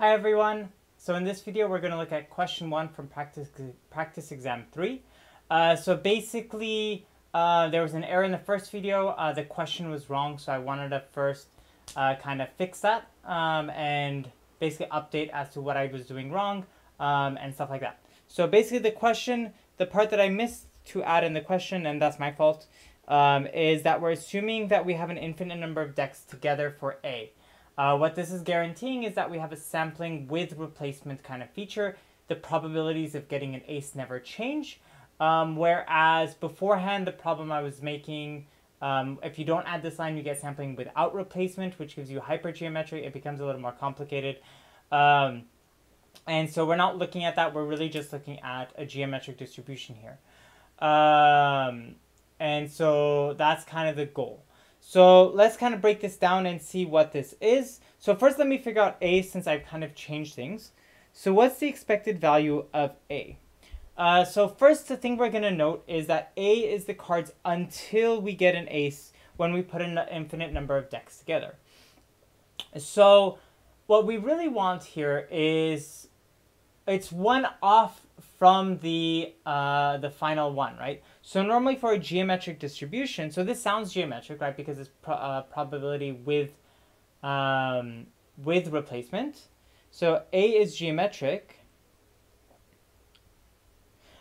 Hi everyone. So in this video we're going to look at question 1 from practice exam 3. So basically there was an error in the first video. The question was wrong, so I wanted to first kind of fix that and basically update as to what I was doing wrong and stuff like that. So basically the question, the part that I missed to add in the question, and that's my fault, is that we're assuming that we have an infinite number of decks together for A. What this is guaranteeing is that we have a sampling with replacement kind of feature. The probabilities of getting an ace never change. Whereas beforehand, the problem I was making, if you don't add this line, you get sampling without replacement, which gives you hypergeometry. It becomes a little more complicated. And so we're not looking at that. We're really just looking at a geometric distribution here. And so that's kind of the goal. So let's kind of break this down and see what this is. So first let me figure out A, since I've kind of changed things. So what's the expected value of A? So first, the thing we're going to note is that A is the cards until we get an ace when we put an infinite number of decks together. So what we really want here is it's one off from the final one, right? So normally for a geometric distribution, so this sounds geometric, right? Because it's probability with replacement. So A is geometric.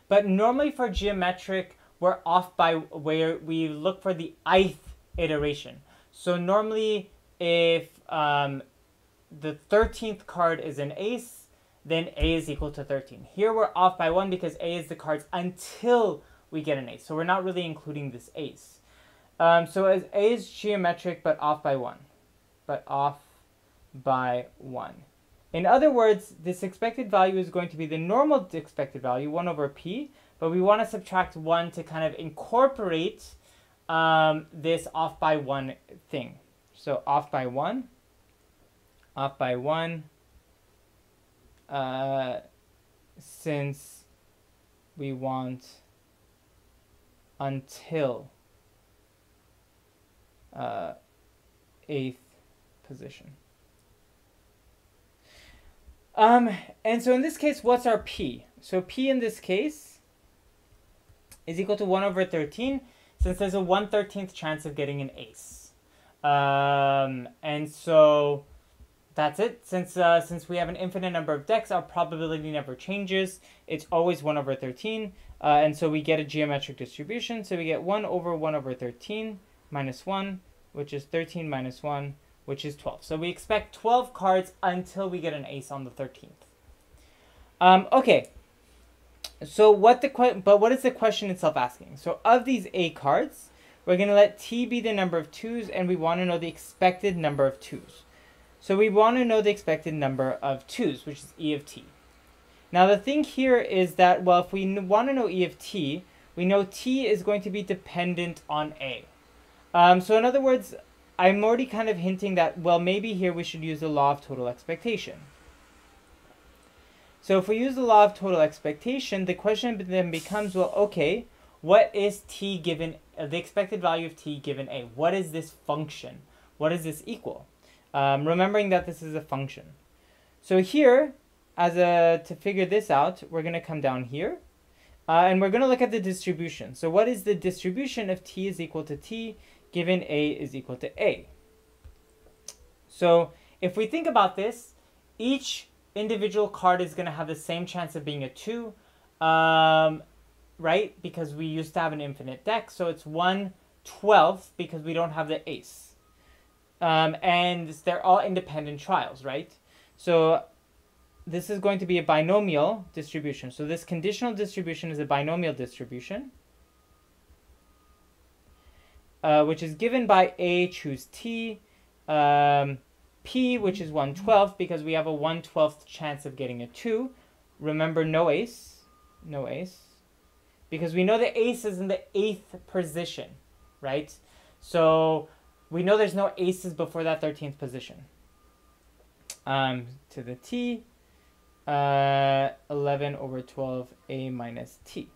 But normally for geometric, we're off by where we look for the ith iteration. So normally if the 13th card is an ace, then A is equal to 13. Here we're off by 1 because A is the cards until we get an ace. So we're not really including this ace. So as A is geometric but off by 1. But off by 1. In other words, this expected value is going to be the normal expected value, 1 over p, but we want to subtract 1 to kind of incorporate this off by 1 thing. So off by 1, since we want until 8th position. And so in this case, what's our p? So p in this case is equal to 1 over 13, since there's a 1/13th chance of getting an ace. And so that's it. Since we have an infinite number of decks, our probability never changes. It's always 1 over 13. And so we get a geometric distribution. So we get 1 over 13 minus 1, which is 13 minus 1, which is 12. So we expect 12 cards until we get an ace on the 13th. Okay. So what is the question itself asking? So of these A cards, we're going to let T be the number of 2s, and we want to know the expected number of 2s. So we want to know the expected number of 2s, which is E of T. Now the thing here is that, well, if we want to know E of T, we know T is going to be dependent on A. So in other words, I'm already kind of hinting that, well, maybe here we should use the law of total expectation. So if we use the law of total expectation, the question then becomes, well, okay, what is T given, the expected value of T given A? What is this function? What is this equal? Remembering that this is a function. So here, to figure this out, we're going to come down here. And we're going to look at the distribution. So what is the distribution if T is equal to T given A is equal to A? So if we think about this, each individual card is going to have the same chance of being a 2, right? Because we used to have an infinite deck. So it's 1/12 because we don't have the ace. And they're all independent trials, right? So this is going to be a binomial distribution. So this conditional distribution is a binomial distribution, which is given by A, choose T, P, which is 1/12, because we have a 1/12th chance of getting a 2. Remember, no ace, because we know the ace is in the 8th position, right? So we know there's no aces before that 13th position. To the T, 11 over 12 A minus T.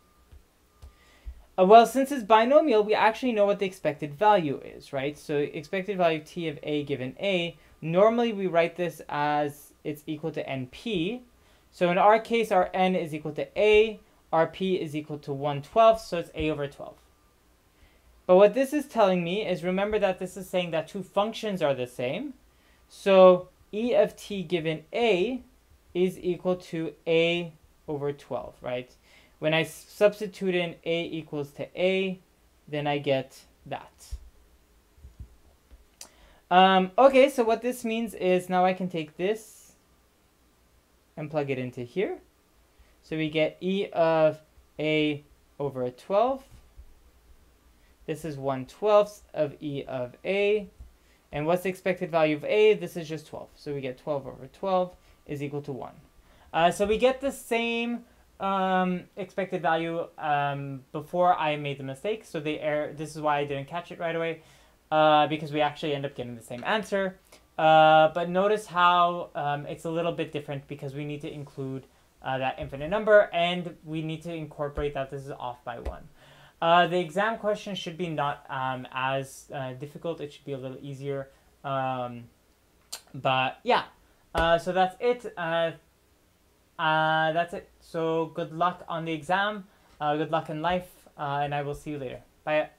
Well, since it's binomial, we actually know what the expected value is, right? So expected value T of A given A, normally we write this as it's equal to NP. So in our case, our N is equal to A, our P is equal to 1/12, so it's A over 12. But what this is telling me is, remember that this is saying that two functions are the same. So E of t given A is equal to A over 12, right? When I substitute in A equals to A, then I get that. Okay, so what this means is now I can take this and plug it into here. So we get E of A over 12. This is 1/12 of E of A. And what's the expected value of A? This is just 12. So we get 12 over 12 is equal to 1. So we get the same expected value before I made the mistake. So this is why I didn't catch it right away, because we actually end up getting the same answer. But notice how it's a little bit different because we need to include that infinite number, and we need to incorporate that this is off by 1. The exam question should be not as difficult. It should be a little easier. But yeah, so that's it. That's it. So good luck on the exam. Good luck in life. And I will see you later. Bye.